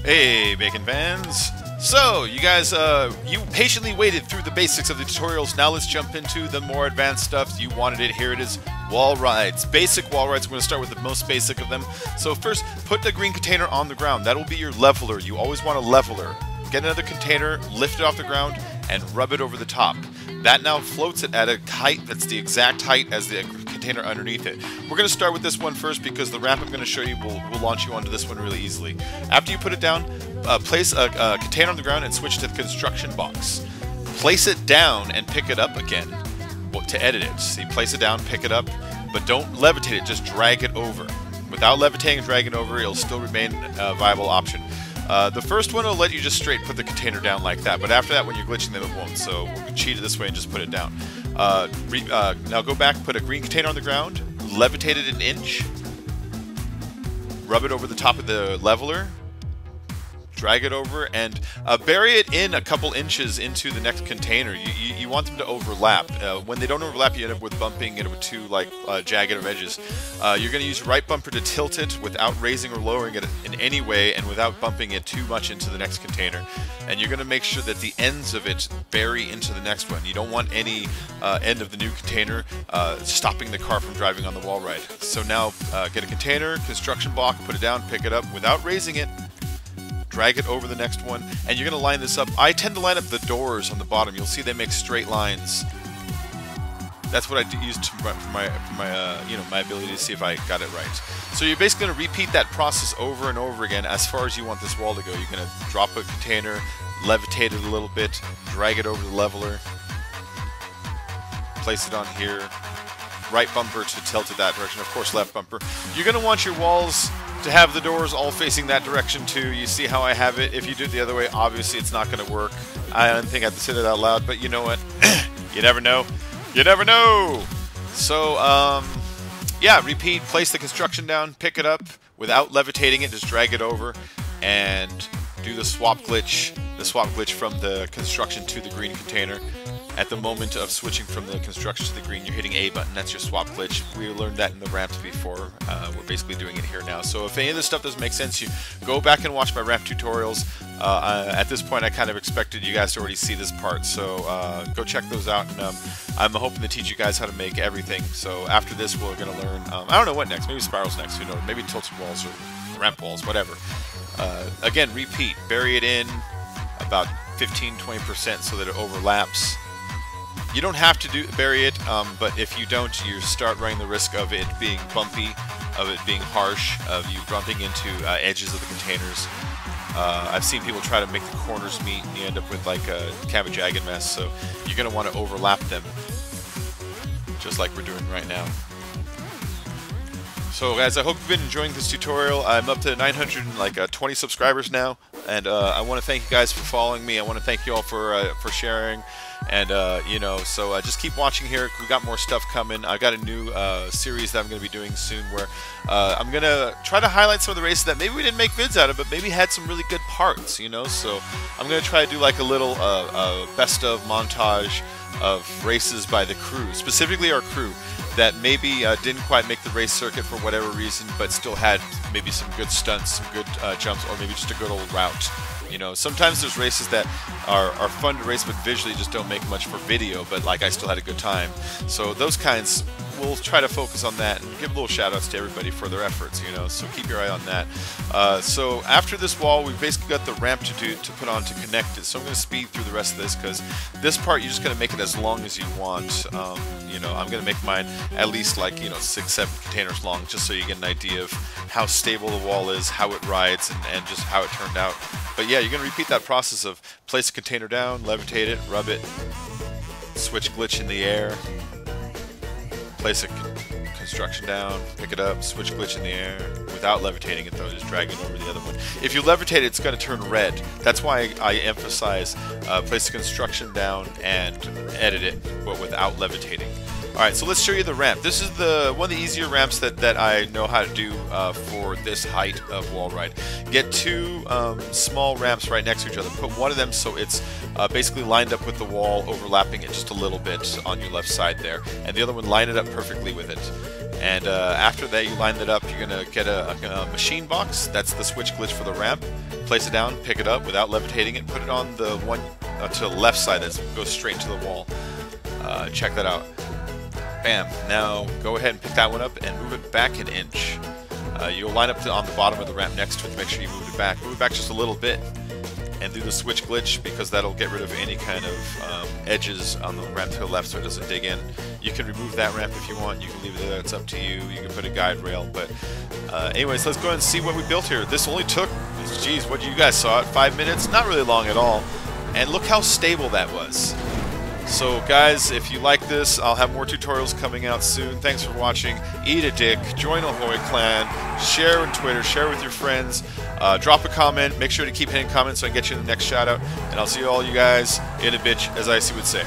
Hey, Bacon fans! So, you guys, you patiently waited through the basics of the tutorials. Now let's jump into the more advanced stuff. You wanted it. Here it is. Wall rides. Basic wall rides. We're going to start with the most basic of them. So first, put the green container on the ground. That will be your leveler. You always want a leveler. Get another container, lift it off the ground, and rub it over the top. That now floats it at a height that's the exact height as the container underneath it. We're going to start with this one first because the ramp I'm going to show you will launch you onto this one really easily. After you put it down, place a container on the ground and switch to the construction box. Place it down and pick it up again to edit it. See, place it down, pick it up, but don't levitate it, just drag it over. Without levitating and dragging over, it'll still remain a viable option. The first one will let you just straight put the container down like that, but after that when you're glitching them it won't, so we'll cheat it this way and just put it down. Now go back, put a green container on the ground, levitate it an inch, rub it over the top of the leveler, drag it over, and bury it in a couple inches into the next container. You want them to overlap. When they don't overlap, you end up with bumping it with two jagged edges. You're going to use your right bumper to tilt it without raising or lowering it in any way and without bumping it too much into the next container. And you're going to make sure that the ends of it bury into the next one. You don't want any end of the new container stopping the car from driving on the wall ride. So now get a container, construction block, put it down, pick it up without raising it, drag it over the next one, and you're going to line this up. I tend to line up the doors on the bottom. You'll see they make straight lines. That's what I use for my ability to see if I got it right. So you're basically going to repeat that process over and over again as far as you want this wall to go. You're going to drop a container, levitate it a little bit, drag it over the leveler, place it on here, right bumper to tilt it that direction, of course left bumper. You're going to want your walls to have the doors all facing that direction too. You see how I have it? If you do it the other way, obviously it's not going to work. I don't think I have to say that out loud, but you know what? You never know. You never know! So, yeah, repeat, place the construction down, pick it up without levitating it, just drag it over, and do the swap glitch from the construction to the green container. At the moment of switching from the construction to the green, you're hitting A button. That's your swap glitch. We learned that in the ramps before. We're basically doing it here now. So if any of this stuff doesn't make sense, you go back and watch my ramp tutorials. At this point, I kind of expected you guys to already see this part. So go check those out. And I'm hoping to teach you guys how to make everything. So after this, we're going to learn, I don't know what next. Maybe spirals next. Who knows? Maybe tilted walls or ramp walls, whatever. Again, repeat. Bury it in about 15-20% so that it overlaps. You don't have to bury it, but if you don't, you start running the risk of it being bumpy, of it being harsh, of you bumping into edges of the containers. I've seen people try to make the corners meet, and you end up with like a kind of a jagged mess. So you're going to want to overlap them, just like we're doing right now. So guys, I hope you've been enjoying this tutorial. I'm up to 920 subscribers now, and I want to thank you guys for following me. I want to thank you all for sharing, and so just keep watching here. We got more stuff coming. I got a new series that I'm going to be doing soon, where I'm going to try to highlight some of the races that maybe we didn't make vids out of, but maybe had some really good parts. So I'm going to try to do like a little best of montage of races by the crew, specifically our crew, that maybe didn't quite make the race circuit for whatever reason, but still had maybe some good stunts, some good jumps, or maybe just a good old route. Sometimes there's races that are fun to race, but visually just don't make much for video, but I still had a good time. So those kinds, we'll try to focus on that and give little shout outs to everybody for their efforts, so keep your eye on that. So after this wall, we've basically got the ramp to put on to connect it. So I'm going to speed through the rest of this, because this part you're just going to make it as long as you want. I'm going to make mine at least 6-7 containers long, just so you get an idea of how stable the wall is, how it rides, and just how it turned out. But yeah, you're going to repeat that process of place a container down, levitate it, rub it, switch glitch in the air, place a construction down, pick it up, switch glitch in the air, without levitating it though, just dragging over the other one. If you levitate it, it's going to turn red. That's why I emphasize place the construction down and edit it, but without levitating. Alright, so let's show you the ramp. This is one of the easier ramps that I know how to do for this height of wall ride. Get two small ramps right next to each other. Put one of them so it's basically lined up with the wall, overlapping it just a little bit on your left side there. And the other one, line it up perfectly with it. And after that, you line that up, you're going to get a machine box. That's the switch glitch for the ramp. Place it down, pick it up without levitating it, put it on the one to the left side that goes straight into the wall. Check that out. Bam. Now go ahead and pick that one up and move it back an inch. You'll line up on the bottom of the ramp next to it to make sure you move it back. Move it back just a little bit and do the switch glitch, because that'll get rid of any kind of edges on the ramp to the left so it doesn't dig in. You can remove that ramp if you want. You can leave it there. It's up to you. You can put a guide rail. But anyways, let's go ahead and see what we built here. This only took, geez, what you guys saw it, 5 minutes? Not really long at all. And look how stable that was. So guys, if you like this, I'll have more tutorials coming out soon. Thanks for watching. Eat a dick, join Ahoy Clan, share on Twitter, share with your friends, drop a comment, make sure to keep hitting comments so I can get you in the next shout out, and I'll see all you guys in a bitch, as I would say.